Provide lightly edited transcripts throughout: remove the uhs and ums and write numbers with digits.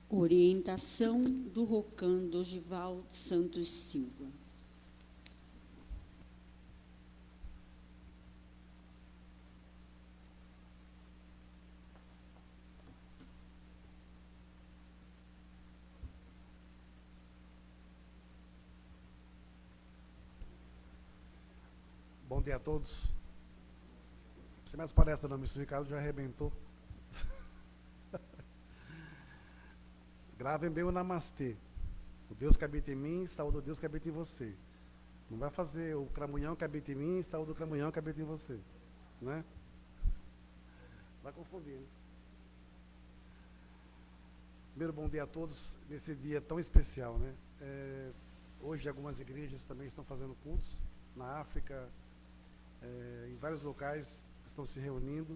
Orientação do Rocan Dorival Santos Silva. Bom dia a todos. Você mais parece não, o Ricardo já arrebentou. Gravem bem o namastê. O Deus que habita em mim, saúde o Deus que habita em você. Não vai fazer o cramunhão que habita em mim, saúde o cramunhão que habita em você. Né? Vai confundir, né? Primeiro, bom dia a todos, nesse dia tão especial, né? Hoje algumas igrejas também estão fazendo cultos na África, em vários locais estão se reunindo.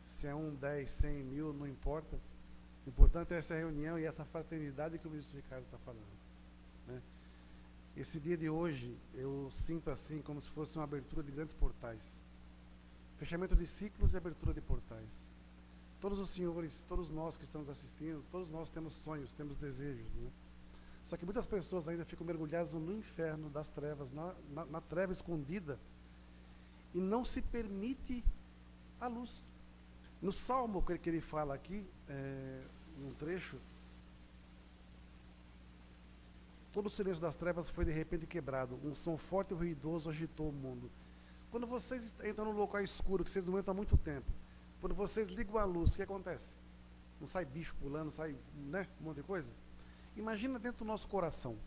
Se é 1, 10, 100, 1000, não importa. O importante é essa reunião e essa fraternidade que o ministro Ricardo está falando, né? Esse dia de hoje, eu sinto assim como se fosse uma abertura de grandes portais. Fechamento de ciclos e abertura de portais. Todos os senhores, todos nós que estamos assistindo, todos nós temos sonhos, temos desejos, né? Só que muitas pessoas ainda ficam mergulhadas no inferno das trevas, na treva escondida, e não se permite a luz. No Salmo que ele fala aqui, num trecho, todo o silêncio das trevas foi de repente quebrado, um som forte e ruidoso agitou o mundo. Quando vocês entram num local escuro, que vocês não entram há muito tempo, quando vocês ligam a luz, o que acontece? Não sai bicho pulando, sai, né, um monte de coisa? Imagina dentro do nosso coração,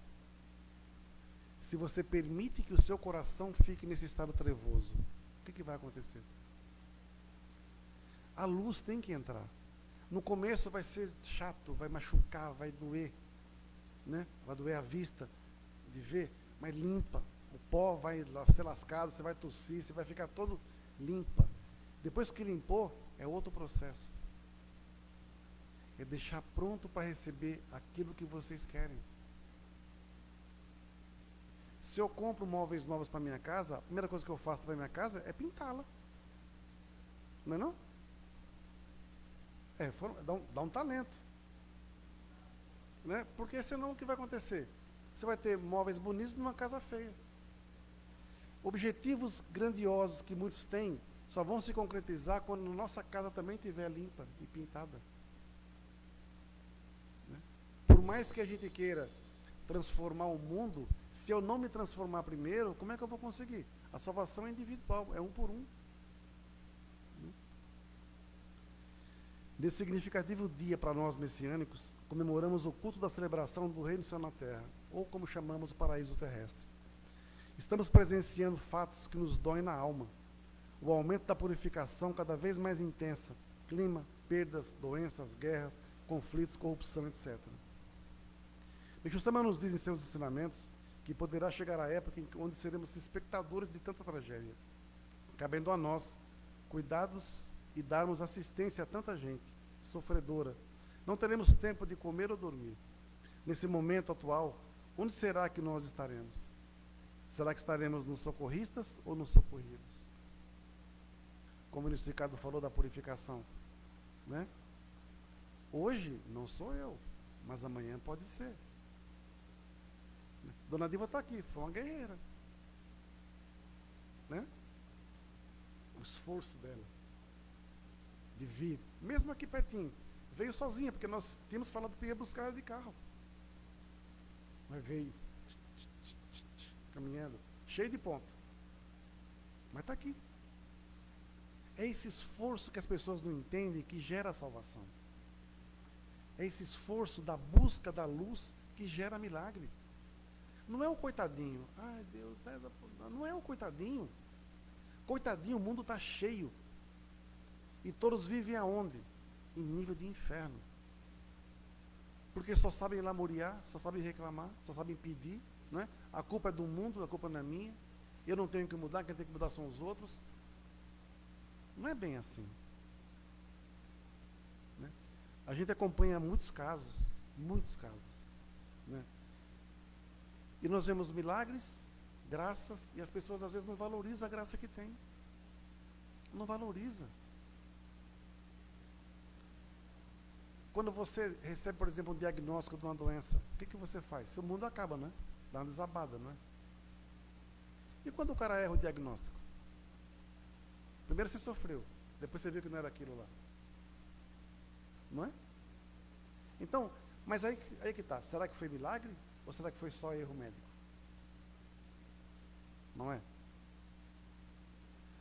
se você permite que o seu coração fique nesse estado trevoso, o que vai acontecer? A luz tem que entrar. No começo vai ser chato, vai machucar, vai doer, né? Vai doer a vista de ver, mas limpa. O pó vai ser lascado, você vai tossir, você vai ficar todo limpa. Depois que limpou, é outro processo. É deixar pronto para receber aquilo que vocês querem. Se eu compro móveis novos para minha casa, a primeira coisa que eu faço para minha casa é pintá-la. Não é não? Dá um talento. Né? Porque senão o que vai acontecer? Você vai ter móveis bonitos numa casa feia. Objetivos grandiosos que muitos têm só vão se concretizar quando nossa casa também estiver limpa e pintada. Né? Por mais que a gente queira transformar o mundo, se eu não me transformar primeiro, como é que eu vou conseguir? A salvação é individual, é um por um. Nesse significativo dia para nós messiânicos, comemoramos o culto da celebração do Reino do Céu na Terra, ou como chamamos o paraíso terrestre. Estamos presenciando fatos que nos doem na alma. O aumento da purificação cada vez mais intensa, clima, perdas, doenças, guerras, conflitos, corrupção, etc. Meixo Sama nos diz em seus ensinamentos que poderá chegar a época onde seremos espectadores de tanta tragédia, cabendo a nós cuidados e darmos assistência a tanta gente sofredora. Não teremos tempo de comer ou dormir. Nesse momento atual, onde será que nós estaremos? Será que estaremos nos socorristas ou nos socorridos? Como o ministro Ricardo falou da purificação, né? Hoje não sou eu, mas amanhã pode ser. Dona Diva está aqui, foi uma guerreira, né? O esforço dela de vir, mesmo aqui pertinho, veio sozinha, porque nós tínhamos falado que ia buscar ela de carro, mas veio caminhando, cheio de ponta, mas está aqui. É esse esforço que as pessoas não entendem que gera a salvação. É esse esforço da busca da luz que gera milagre. Não é o coitadinho, ai Deus, não é o coitadinho. Coitadinho, o mundo está cheio. E todos vivem aonde? Em nível de inferno. Porque só sabem lamuriar, só sabem reclamar, só sabem pedir, não é? A culpa é do mundo, a culpa não é minha. Eu não tenho que mudar, quem tem que mudar são os outros. Não é bem assim. Né? A gente acompanha muitos casos, né? E nós vemos milagres, graças, e as pessoas às vezes não valorizam a graça que tem. Não valoriza. Quando você recebe, por exemplo, um diagnóstico de uma doença, o que você faz? Seu mundo acaba, né? Dá uma desabada, não é? E quando o cara erra o diagnóstico? Primeiro você sofreu, depois você viu que não era aquilo lá. Não é? Então, mas aí que tá. Será que foi milagre? Ou será que foi só erro médico? Não é?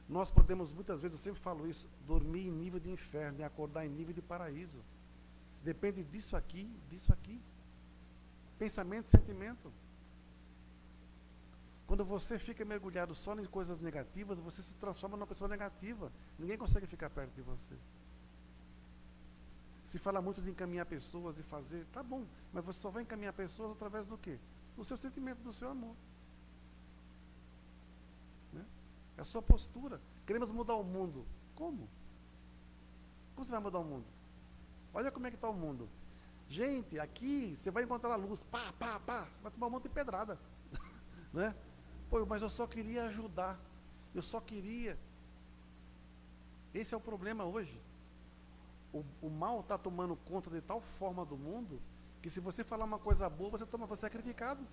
Nós podemos, muitas vezes, eu sempre falo isso, dormir em nível de inferno e acordar em nível de paraíso. Depende disso aqui, disso aqui. Pensamento, sentimento. Quando você fica mergulhado só em coisas negativas, você se transforma numa pessoa negativa. Ninguém consegue ficar perto de você. Se fala muito de encaminhar pessoas e fazer, tá bom, mas você só vai encaminhar pessoas através do quê? Do seu sentimento, do seu amor. Né? É a sua postura. Queremos mudar o mundo. Como? Como você vai mudar o mundo? Olha como é que está o mundo. Gente, aqui você vai encontrar a luz, pá, pá, pá, você vai tomar um monte de pedrada. Né? Pô, mas eu só queria ajudar. Eu só queria. Esse é o problema hoje. O mal está tomando conta de tal forma do mundo que se você falar uma coisa boa, você é criticado.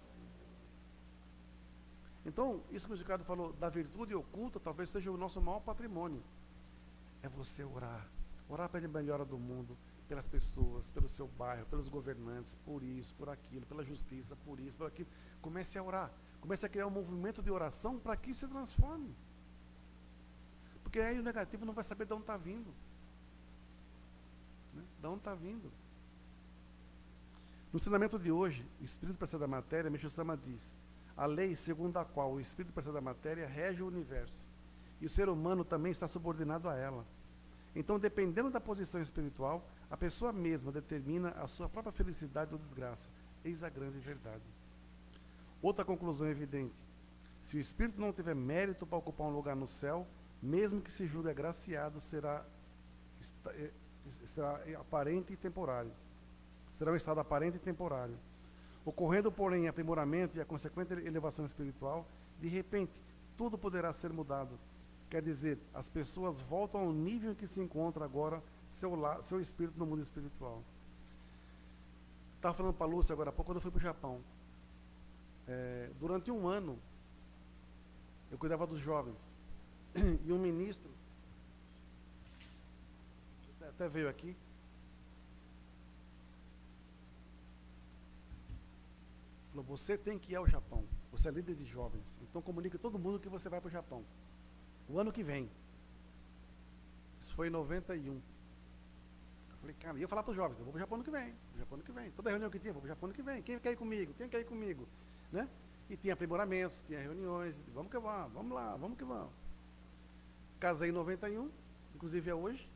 Então, isso que o Ricardo falou da virtude oculta, talvez seja o nosso maior patrimônio. É você orar. Orar pela melhora do mundo, pelas pessoas, pelo seu bairro, pelos governantes, por isso, por aquilo, pela justiça, por isso, por aquilo. Comece a orar. Comece a criar um movimento de oração para que isso se transforme. Porque aí o negativo não vai saber de onde está vindo. Né? De onde está vindo. No ensinamento de hoje, o Espírito precede da matéria, Meixo Sama diz: a lei segundo a qual o Espírito precede da matéria rege o universo. E o ser humano também está subordinado a ela. Então, dependendo da posição espiritual, a pessoa mesma determina a sua própria felicidade ou desgraça. Eis a grande verdade. Outra conclusão evidente: se o espírito não tiver mérito para ocupar um lugar no céu, mesmo que se julgue agraciado, será aparente e temporário. Será um estado aparente e temporário. Ocorrendo, porém, aprimoramento e a consequente elevação espiritual, de repente, tudo poderá ser mudado. Quer dizer, as pessoas voltam ao nível em que se encontra agora seu espírito no mundo espiritual. Estava falando para a Lúcia agora há pouco, quando eu fui para o Japão. Durante um ano, eu cuidava dos jovens. E um ministro, até veio aqui, falou: você tem que ir ao Japão, você é líder de jovens, então comunique a todo mundo que você vai para o Japão, o ano que vem. Isso foi em 91. Eu falei, cara, ia falar para os jovens: eu vou para o Japão ano que vem, toda reunião que tinha, vou para o Japão ano que vem, quem quer ir comigo, quem quer ir comigo, né? E tinha aprimoramentos, tinha reuniões, vamos que vamos, vamos lá, vamos que vamos. Casei em 91, inclusive é hoje,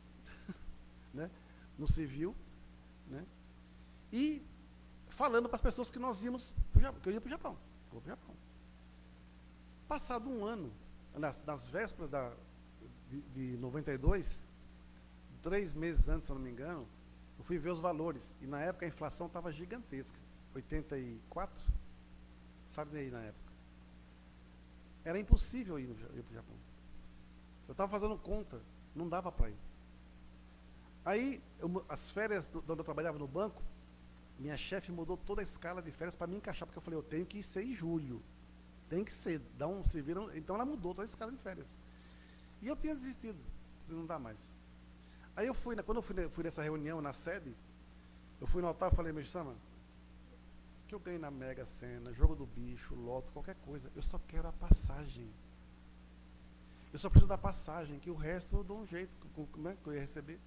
né? No civil, né? E falando para as pessoas que nós íamos pro Japão, que eu ia para o Japão, vou para o Japão. Passado um ano, nas vésperas de 92, 3 meses antes, se eu não me engano, eu fui ver os valores, e na época a inflação estava gigantesca, 84, sabe aí na época. Era impossível ir para o Japão. Eu estava fazendo conta, não dava para ir. Aí, as férias, onde eu trabalhava no banco, minha chefe mudou toda a escala de férias para me encaixar, porque eu falei, eu tenho que ser em julho. Tem que ser, se viram. Então ela mudou toda a escala de férias. E eu tinha desistido, não dá mais. Aí quando eu fui nessa reunião na sede, eu fui no altar e falei, Meixo Sama, que eu ganhei na Mega Sena, jogo do bicho, loto, qualquer coisa, eu só quero a passagem. Eu só preciso da passagem, que o resto eu dou um jeito, como é que eu ia receber?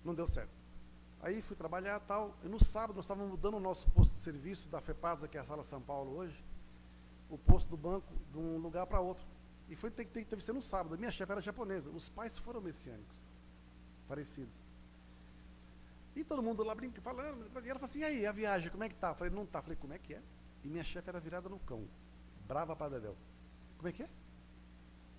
Não deu certo. Aí fui trabalhar e tal, e no sábado nós estávamos mudando o nosso posto de serviço da FEPASA, que é a Sala São Paulo hoje, o posto do banco, de um lugar para outro. E teve que ser no sábado. A minha chefe era japonesa, os pais foram messiânicos, parecidos. E todo mundo lá brincando, falando, e ela falou assim, e aí, a viagem, como é que tá? Eu falei, não tá. Eu falei, como é que é? E minha chefe era virada no cão, brava para dedéu. Como é que é?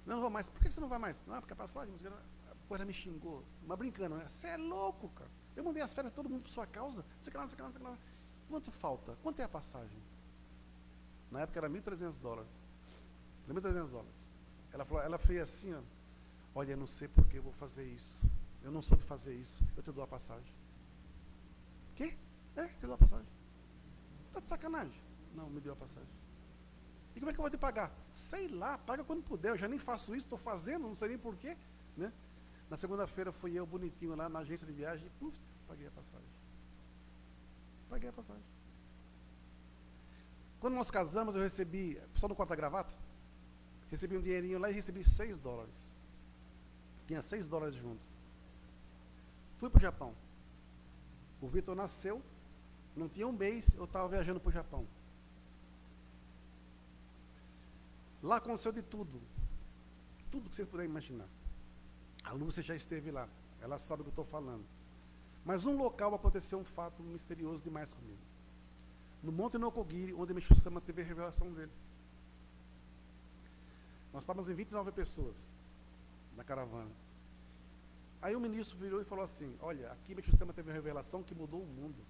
Não vou mais. Por que você não vai mais? Não, porque a passagem, a ela me xingou, mas brincando, né? Você é louco, cara. Eu mandei as férias todo mundo por sua causa. Sei que lá. Quanto falta? Quanto é a passagem? Na época era $1.300. Era $1.300. Ela fez assim, ó. Olha, eu não sei por que eu vou fazer isso. Eu não sou de fazer isso. Eu te dou a passagem. Quê? Você deu a passagem. Tá de sacanagem? Não, me deu a passagem. E como é que eu vou te pagar? Sei lá, paga quando puder. Eu já nem faço isso, estou fazendo, não sei nem porquê, né? Na segunda-feira fui eu, bonitinho, lá na agência de viagem, e paguei a passagem. Paguei a passagem. Quando nós casamos, eu recebi, só no corta-gravata, recebi um dinheirinho lá e recebi $6. Tinha $6 junto. Fui para o Japão. O Vitor nasceu, não tinha um mês, eu estava viajando para o Japão. Lá aconteceu de tudo. Tudo que você puder imaginar. A Lúcia já esteve lá. Ela sabe o que eu estou falando. Mas um local aconteceu um fato misterioso demais comigo. No Monte Nokogiri, onde Meixo Sama teve a revelação dele. Nós estávamos em 29 pessoas na caravana. Aí o ministro virou e falou assim: olha, aqui Meixo Sama teve uma revelação que mudou o mundo.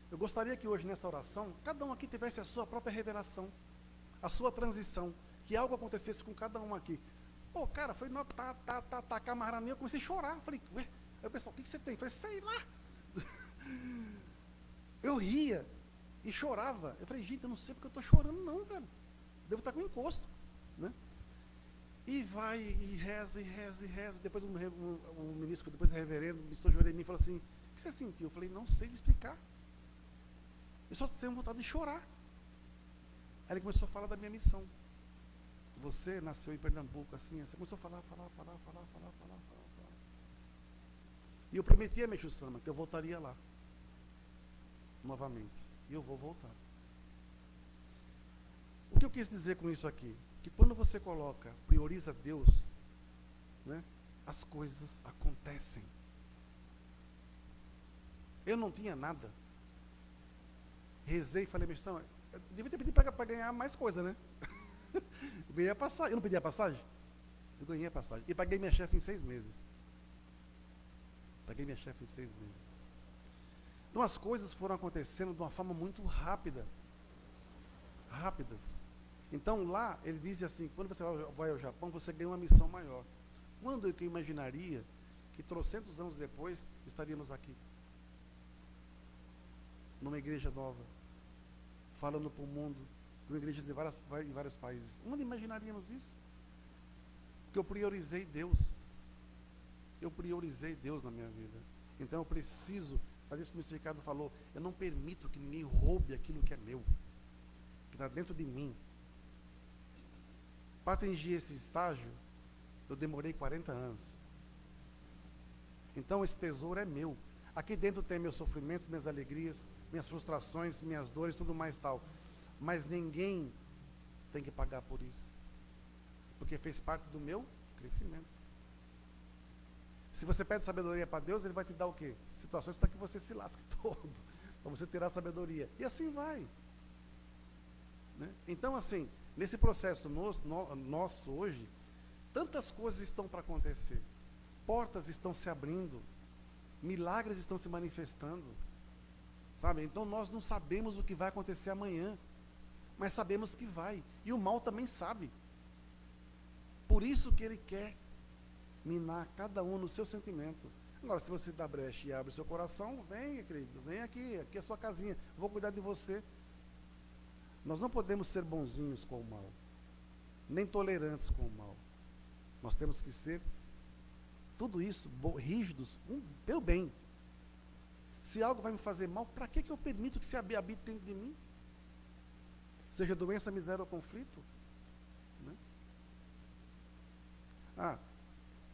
Eu gostaria que hoje, nessa oração, cada um aqui tivesse a sua própria revelação, a sua transição, que algo acontecesse com cada um aqui. Pô, cara, foi camarada, eu comecei a chorar. Falei, ué, aí o pessoal, o que você tem? Eu falei, sei lá. Eu ria e chorava. Eu falei, gente, eu não sei porque eu estou chorando não, cara. Devo estar com encosto, né? E vai, e reza, e reza, e reza. Depois um ministro, depois o reverendo, me estojou em mim e falou assim, o que você sentiu? Eu falei, não sei explicar. Eu só tenho vontade de chorar. Aí ele começou a falar da minha missão. Você nasceu em Pernambuco, assim, você começou a falar. E eu prometi a Meixo Sama que eu voltaria lá. Novamente. E eu vou voltar. O que eu quis dizer com isso aqui? Que quando você prioriza Deus, né, as coisas acontecem. Eu não tinha nada. Rezei e falei, Meixo Sama, eu devia ter pedido para ganhar mais coisa, né? Eu ganhei a passagem. Eu não pedi a passagem? Eu ganhei a passagem. E paguei minha chefe em 6 meses. Paguei minha chefe em 6 meses. Então as coisas foram acontecendo de uma forma muito rápida. Rápidas. Então lá, ele diz assim, quando você vai ao Japão, você ganha uma missão maior. Quando que eu imaginaria que 300 anos depois estaríamos aqui? Numa igreja nova. Falando para o mundo. Com igrejas em vários países. Onde imaginaríamos isso? Porque eu priorizei Deus. Eu priorizei Deus na minha vida. Então eu preciso fazer isso que o Mr. Ricardo falou. Eu não permito que ninguém roube aquilo que é meu. Que está dentro de mim. Para atingir esse estágio, eu demorei 40 anos. Então esse tesouro é meu. Aqui dentro tem meus sofrimentos, minhas alegrias, minhas frustrações, minhas dores, tudo mais tal. Mas ninguém tem que pagar por isso. Porque fez parte do meu crescimento. Se você pede sabedoria para Deus, Ele vai te dar o quê? Situações para que você se lasque todo. Para você ter a sabedoria. E assim vai. Né? Então, assim, nesse processo nosso hoje, tantas coisas estão para acontecer. Portas estão se abrindo. Milagres estão se manifestando. Sabe? Então, nós não sabemos o que vai acontecer amanhã. Mas sabemos que vai. E o mal também sabe. Por isso que ele quer minar cada um no seu sentimento. Agora, se você dá brecha e abre o seu coração, vem, querido, vem aqui é a sua casinha, vou cuidar de você. Nós não podemos ser bonzinhos com o mal, nem tolerantes com o mal. Nós temos que ser, tudo isso, rígidos, pelo bem. Se algo vai me fazer mal, para que eu permito que se habite dentro de mim? Seja doença, miséria ou conflito. Né?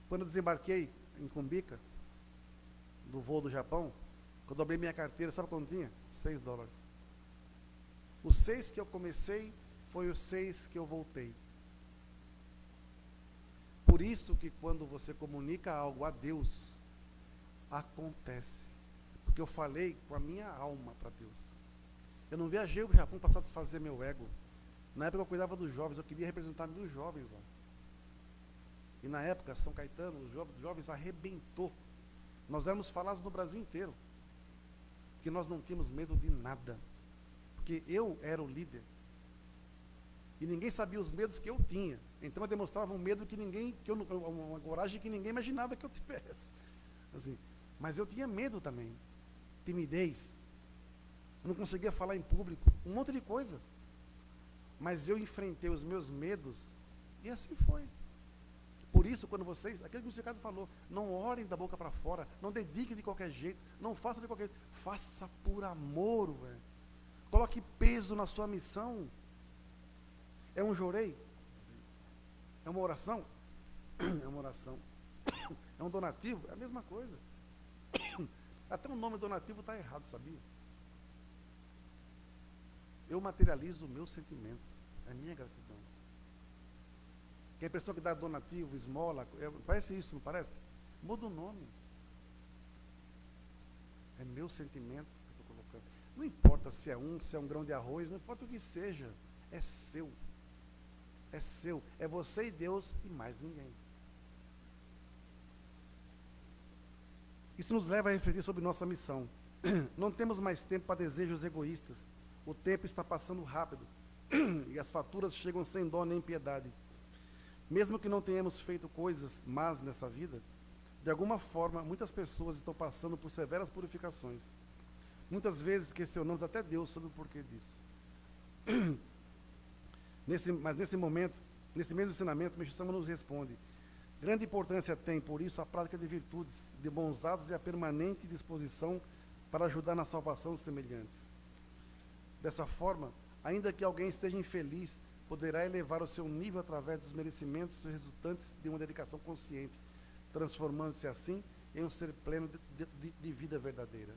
Quando eu desembarquei em Cumbica, do voo do Japão, quando eu abri minha carteira, sabe quanto tinha? $6. Os 6 que eu comecei, foi os 6 que eu voltei. Por isso que quando você comunica algo a Deus, acontece. Porque eu falei com a minha alma para Deus. Eu não viajei para o Japão para satisfazer meu ego. Na época eu cuidava dos jovens, eu queria representar 1000 jovens lá. E na época, São Caetano, os jovens arrebentou. Nós éramos falados no Brasil inteiro. Porque nós não tínhamos medo de nada. Porque eu era o líder. E ninguém sabia os medos que eu tinha. Então eu demonstrava um medo uma coragem que ninguém imaginava que eu tivesse. Assim, mas eu tinha medo também. timidez, eu não conseguia falar em público, um monte de coisa. Mas eu enfrentei os meus medos e assim foi. Por isso, quando vocês, aquele que o Ricardo falou, não orem da boca para fora, não dediquem de qualquer jeito, não façam de qualquer jeito, faça por amor, velho. Coloque peso na sua missão. É um jorei? É uma oração? É uma oração. É um donativo? É a mesma coisa. Até o nome donativo está errado, sabia? Eu materializo o meu sentimento, a minha gratidão. Que a pessoa que dá donativo, esmola, parece isso, não parece? Muda o nome. É meu sentimento que eu estou colocando. Não importa se é um grão de arroz, não importa o que seja, é seu. É seu. É você e Deus e mais ninguém. Isso nos leva a refletir sobre nossa missão. Não temos mais tempo para desejos egoístas. O tempo está passando rápido e as faturas chegam sem dó nem piedade. Mesmo que não tenhamos feito coisas más nessa vida, de alguma forma, muitas pessoas estão passando por severas purificações. Muitas vezes questionamos até Deus sobre o porquê disso. Mas nesse momento, nesse mesmo ensinamento, o Meixo Sama nos responde: grande importância tem, por isso, a prática de virtudes, de bons atos e a permanente disposição para ajudar na salvação dos semelhantes. Dessa forma, ainda que alguém esteja infeliz, poderá elevar o seu nível através dos merecimentos resultantes de uma dedicação consciente, transformando-se assim em um ser pleno de vida verdadeira.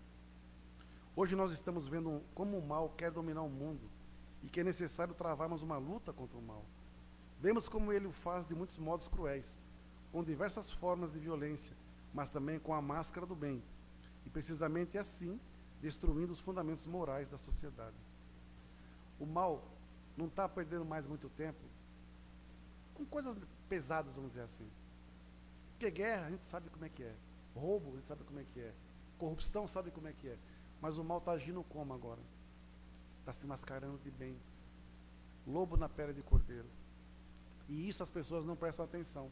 Hoje nós estamos vendo como o mal quer dominar o mundo e que é necessário travarmos uma luta contra o mal. Vemos como ele o faz de muitos modos cruéis, com diversas formas de violência, mas também com a máscara do bem, e precisamente assim, destruindo os fundamentos morais da sociedade. O mal não está perdendo mais muito tempo com coisas pesadas, vamos dizer assim. Porque guerra, a gente sabe como é que é. Roubo, a gente sabe como é que é. Corrupção, sabe como é que é. Mas o mal está agindo como agora? Está se mascarando de bem. Lobo na pele de cordeiro. E isso as pessoas não prestam atenção.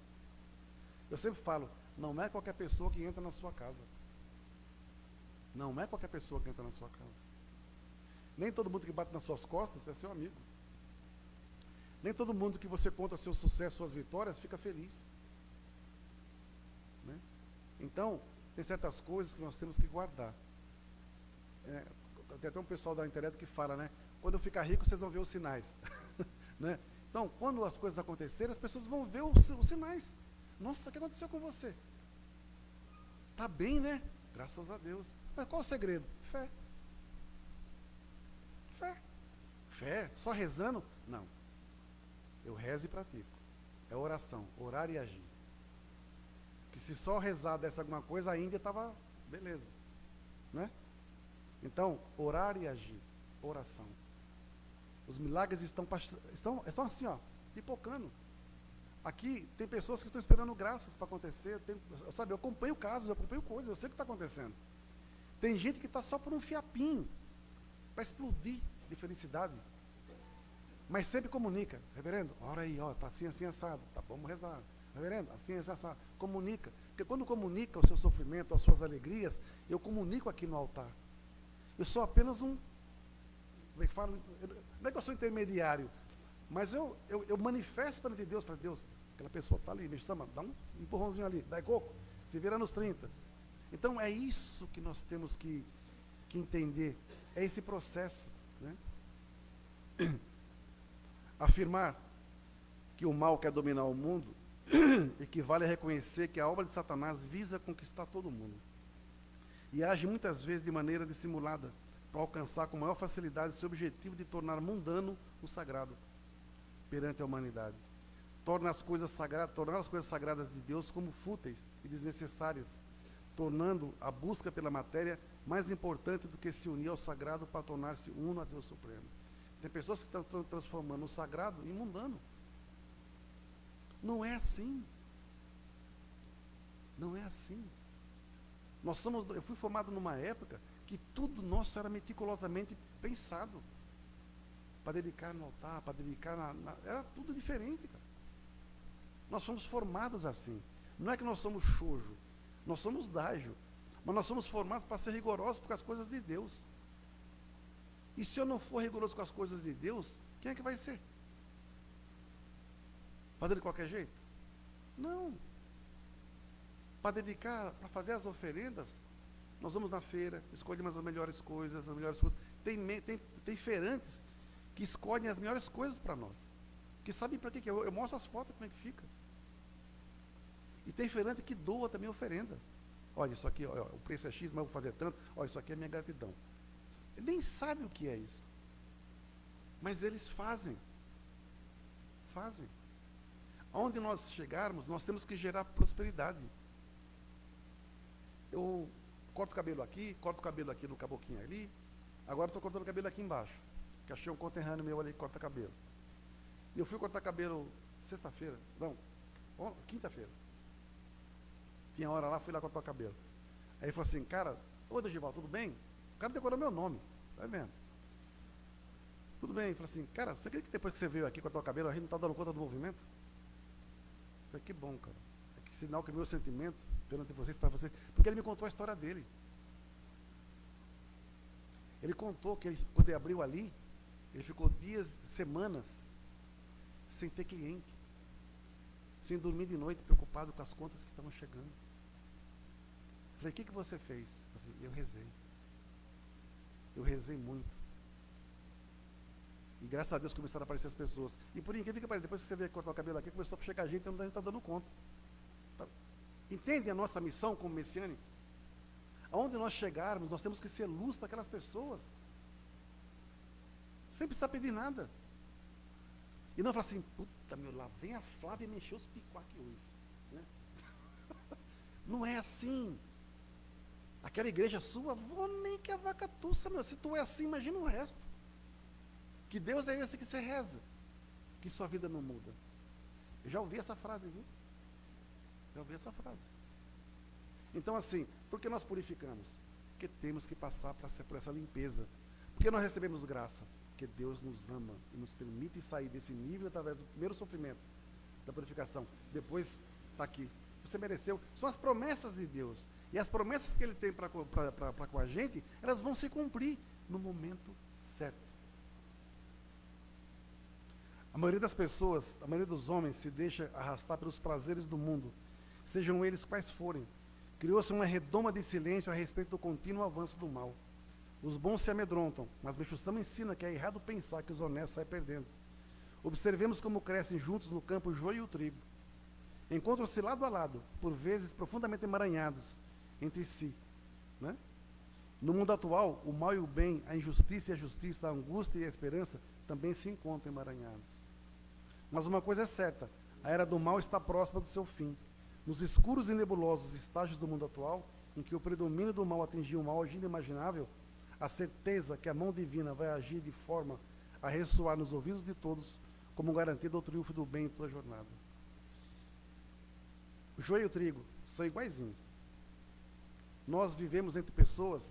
Eu sempre falo, não é qualquer pessoa que entra na sua casa. Não é qualquer pessoa que entra na sua casa. Nem todo mundo que bate nas suas costas é seu amigo. Nem todo mundo que você conta seu sucesso, suas vitórias, fica feliz. Né? Então, tem certas coisas que nós temos que guardar. Tem até um pessoal da internet que fala, né? Quando eu ficar rico, vocês vão ver os sinais. Né? Então, quando as coisas acontecerem, as pessoas vão ver os sinais. Nossa, o que aconteceu com você? Tá bem, né? Graças a Deus. Mas qual o segredo? Fé. Fé. Fé? Só rezando? Não. Eu rezo e pratico. É oração. Orar e agir. Que se só rezar desse alguma coisa, a Índia estava beleza. Né? Então, orar e agir. Oração. Os milagres estão assim, ó, pipocando. Aqui tem pessoas que estão esperando graças para acontecer. Sabe, eu acompanho casos, eu acompanho coisas, eu sei o que está acontecendo. Tem gente que está só por um fiapinho, para explodir de felicidade. Mas sempre comunica, reverendo, ora aí, ó, tá assim, assim, assado, tá, vamos rezar. Reverendo, assim, assim, assado. Comunica. Porque quando comunica o seu sofrimento, as suas alegrias, eu comunico aqui no altar. Eu sou apenas um, como é que falo? Não é que eu sou intermediário, mas eu manifesto perante Deus, para Deus, aquela pessoa está ali, me chama, dá um empurrãozinho ali, dá coco, se vira nos 30. Então é isso que nós temos que entender, é esse processo. Né? Afirmar que o mal quer dominar o mundo equivale a reconhecer que a obra de Satanás visa conquistar todo mundo e age muitas vezes de maneira dissimulada para alcançar com maior facilidade seu objetivo de tornar mundano o sagrado perante a humanidade. Tornar as coisas sagradas de Deus como fúteis e desnecessárias, tornando a busca pela matéria mais importante do que se unir ao sagrado para tornar-se uno a Deus Supremo. Tem pessoas que estão transformando o sagrado em mundano. Não é assim. Não é assim. Eu fui formado numa época que tudo nosso era meticulosamente pensado. Para dedicar no altar, para dedicar era tudo diferente, cara. Nós somos formados assim. Não é que nós somos chojo, nós somos dágio. Mas nós somos formados para ser rigorosos com as coisas de Deus. E se eu não for rigoroso com as coisas de Deus, quem é que vai ser? Fazer de qualquer jeito? Não. Para dedicar, para fazer as oferendas, nós vamos na feira, escolhemos as melhores coisas, Tem feirantes que escolhem as melhores coisas para nós. Que sabem para que é. Eu mostro as fotos, como é que fica. E tem feirante que doa também oferenda. Olha, isso aqui, ó, o preço é X, mas eu vou fazer tanto. Olha, isso aqui é minha gratidão. Ele nem sabe o que é isso. Mas eles fazem. Fazem. Aonde nós chegarmos, nós temos que gerar prosperidade. Eu corto o cabelo aqui no caboquinho ali. Agora estou cortando o cabelo aqui embaixo. Que achei um conterrâneo meu ali que corta cabelo. E eu fui cortar cabelo sexta-feira. Não, quinta-feira. Tinha hora lá, fui lá cortar o cabelo. Aí ele falou assim, cara, ô Dogival, tudo bem? O cara decorou meu nome, tá vendo? Tudo bem. Ele falou assim, cara, você acredita que depois que você veio aqui cortar o cabelo, a gente não está dando conta do movimento? Eu falei, que bom, cara. É que sinal que o meu sentimento perante vocês, para vocês, porque ele me contou a história dele. Ele contou que quando ele abriu ali, ele ficou dias, semanas, sem ter cliente, sem dormir de noite, preocupado com as contas que estavam chegando. Falei, o que você fez? Assim, eu rezei. Eu rezei muito. E graças a Deus começaram a aparecer as pessoas. E por incrível que pareça, depois que você veio cortar o cabelo aqui, começou a chegar gente e não está dando conta. Tá. Entende a nossa missão como messiânico? Aonde nós chegarmos, nós temos que ser luz para aquelas pessoas. Sem precisar pedir nada. E não falar assim, puta meu, lá vem a Flávia me encher os picos aqui hoje. Né? Não é assim. Aquela igreja sua, vou nem que a vaca tussa, meu. Se tu é assim, imagina o resto. Que Deus é esse que você reza. Que sua vida não muda. Eu já ouvi essa frase, viu? Já ouvi essa frase. Então assim, por que nós purificamos? Porque temos que passar por essa limpeza. Porque nós recebemos graça. Porque Deus nos ama e nos permite sair desse nível através do primeiro sofrimento, da purificação. Depois está aqui. Você mereceu. São as promessas de Deus. E as promessas que Ele tem para com a gente, elas vão se cumprir no momento certo. A maioria das pessoas, a maioria dos homens se deixa arrastar pelos prazeres do mundo, sejam eles quais forem. Criou-se uma redoma de silêncio a respeito do contínuo avanço do mal. Os bons se amedrontam, mas Meixo Sama ensina que é errado pensar que os honestos saem perdendo. Observemos como crescem juntos no campo o joio e o trigo. Encontram-se lado a lado, por vezes profundamente emaranhados entre si. Né? No mundo atual, o mal e o bem, a injustiça e a justiça, a angústia e a esperança também se encontram emaranhados. Mas uma coisa é certa, a era do mal está próxima do seu fim. Nos escuros e nebulosos estágios do mundo atual, em que o predomínio do mal atingiu o mal agindo imaginável, a certeza que a mão divina vai agir de forma a ressoar nos ouvidos de todos, como garantia do triunfo do bem em tua jornada. O joio e o trigo são iguaizinhos. Nós vivemos entre pessoas,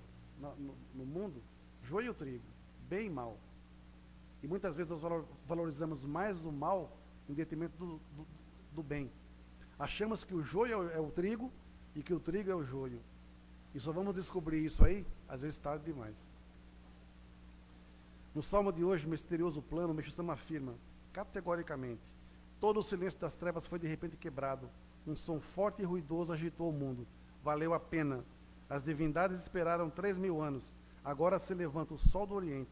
no mundo, joio e o trigo, bem e mal. E muitas vezes nós valorizamos mais o mal em detrimento do bem. Achamos que o joio é o trigo e que o trigo é o joio. E só vamos descobrir isso aí, às vezes tarde demais. No salmo de hoje, misterioso plano, Meixo Sama afirma, categoricamente, todo o silêncio das trevas foi de repente quebrado. Um som forte e ruidoso agitou o mundo. Valeu a pena. As divindades esperaram 3.000 anos. Agora se levanta o sol do Oriente.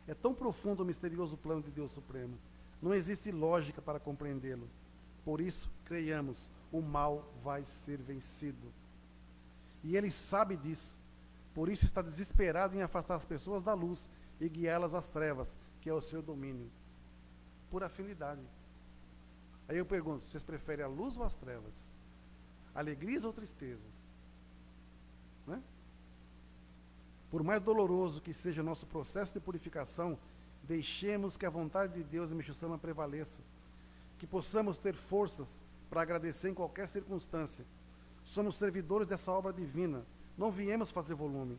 É tão profundo o misterioso plano de Deus Supremo. Não existe lógica para compreendê-lo. Por isso, creiamos, o mal vai ser vencido. E ele sabe disso. Por isso está desesperado em afastar as pessoas da luz e guiá-las às trevas, que é o seu domínio. Por afinidade. Aí eu pergunto, vocês preferem a luz ou as trevas? Alegrias ou tristezas? Né? Por mais doloroso que seja o nosso processo de purificação, deixemos que a vontade de Deus em Meixo Sama prevaleça. Que possamos ter forças para agradecer em qualquer circunstância. Somos servidores dessa obra divina. Não viemos fazer volume,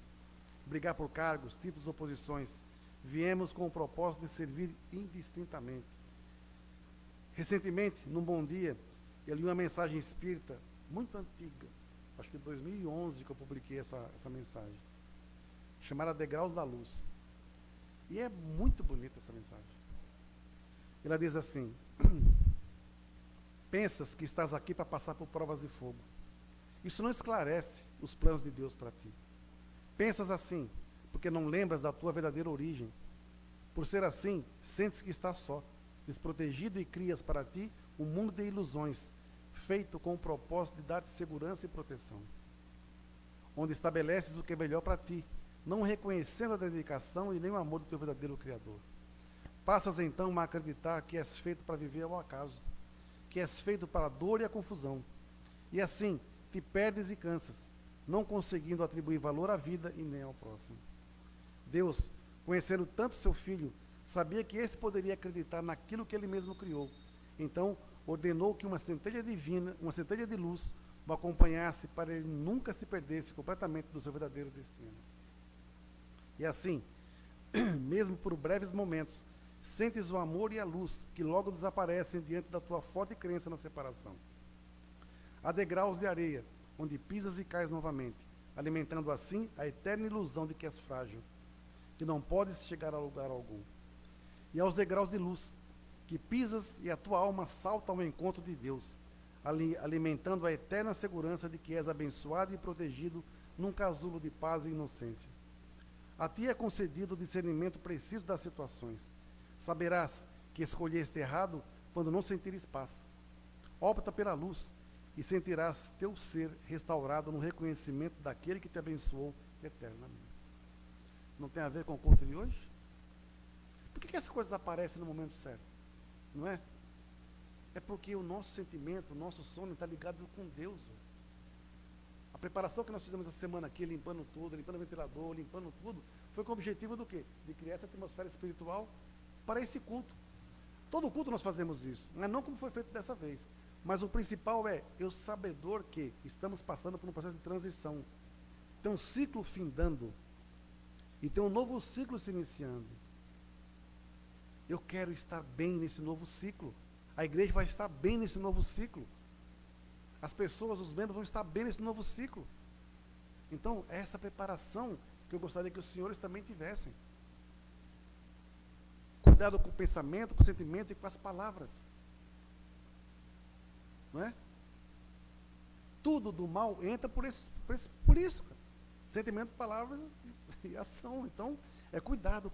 brigar por cargos, títulos ou posições. Viemos com o propósito de servir indistintamente. Recentemente, num bom dia, eu li uma mensagem espírita muito antiga, acho que em 2011 que eu publiquei essa mensagem, chamada Degraus da Luz. E é muito bonita essa mensagem. Ela diz assim: pensas que estás aqui para passar por provas de fogo. Isso não esclarece os planos de Deus para ti. Pensas assim, porque não lembras da tua verdadeira origem. Por ser assim, sentes que estás só, desprotegido, e crias para ti um mundo de ilusões, feito com o propósito de dar-te segurança e proteção. Onde estabeleces o que é melhor para ti, não reconhecendo a dedicação e nem o amor do teu verdadeiro Criador. Passas então a acreditar que és feito para viver ao acaso, que és feito para a dor e a confusão. E assim, te perdes e cansas, não conseguindo atribuir valor à vida e nem ao próximo. Deus, conhecendo tanto seu filho, sabia que esse poderia acreditar naquilo que ele mesmo criou. Então, ordenou que uma centelha divina, uma centelha de luz, o acompanhasse para ele nunca se perdesse completamente do seu verdadeiro destino. E assim, mesmo por breves momentos, sentes o amor e a luz que logo desaparecem diante da tua forte crença na separação. Há degraus de areia, onde pisas e cais novamente, alimentando assim a eterna ilusão de que és frágil, que não podes chegar a lugar algum. E aos degraus de luz, que pisas e a tua alma salta ao encontro de Deus, alimentando a eterna segurança de que és abençoado e protegido num casulo de paz e inocência. A ti é concedido o discernimento preciso das situações. Saberás que escolheste errado quando não sentires paz. Opta pela luz e sentirás teu ser restaurado no reconhecimento daquele que te abençoou eternamente. Não tem a ver com o culto de hoje? Por que essas coisas aparecem no momento certo? Não é? É porque o nosso sentimento, o nosso sono está ligado com Deus. A preparação que nós fizemos essa semana aqui, limpando tudo, limpando o ventilador, limpando tudo, foi com o objetivo do quê? De criar essa atmosfera espiritual para esse culto. Todo culto nós fazemos isso, mas não como foi feito dessa vez. Mas o principal é, eu sabedor que estamos passando por um processo de transição. Tem um ciclo findando e tem um novo ciclo se iniciando. Eu quero estar bem nesse novo ciclo. A igreja vai estar bem nesse novo ciclo. As pessoas, os membros vão estar bem nesse novo ciclo. Então, é essa preparação que eu gostaria que os senhores também tivessem. Cuidado com o pensamento, com o sentimento e com as palavras. Não é? Tudo do mal entra por isso, cara. Sentimento, palavras e ação. Então, é cuidado.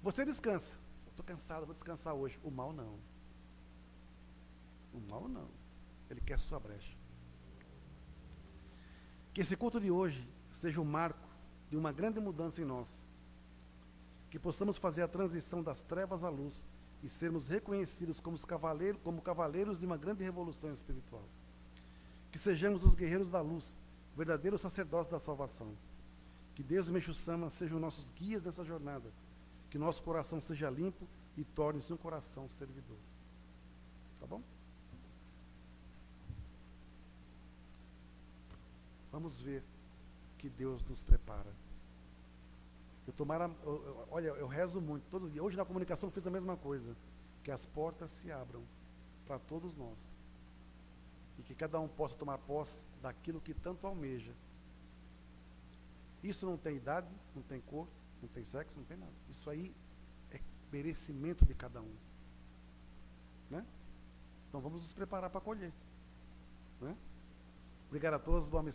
Você descansa. Estou cansado, vou descansar hoje. O mal não. O mal não. Ele quer sua brecha. Que esse culto de hoje seja o marco de uma grande mudança em nós. Que possamos fazer a transição das trevas à luz e sermos reconhecidos como cavaleiros de uma grande revolução espiritual. Que sejamos os guerreiros da luz, verdadeiros sacerdotes da salvação. Que Deus e Meixo Sama sejam nossos guias nessa jornada. Que nosso coração seja limpo e torne-se um coração servidor. Tá bom? Vamos ver que Deus nos prepara. Eu rezo muito todo dia. Hoje na comunicação eu fiz a mesma coisa. Que as portas se abram para todos nós. E que cada um possa tomar posse daquilo que tanto almeja. Isso não tem idade, não tem cor, não tem sexo, não tem nada. Isso aí é merecimento de cada um. Né? Então vamos nos preparar para colher. Né? Obrigado a todos, boa missão.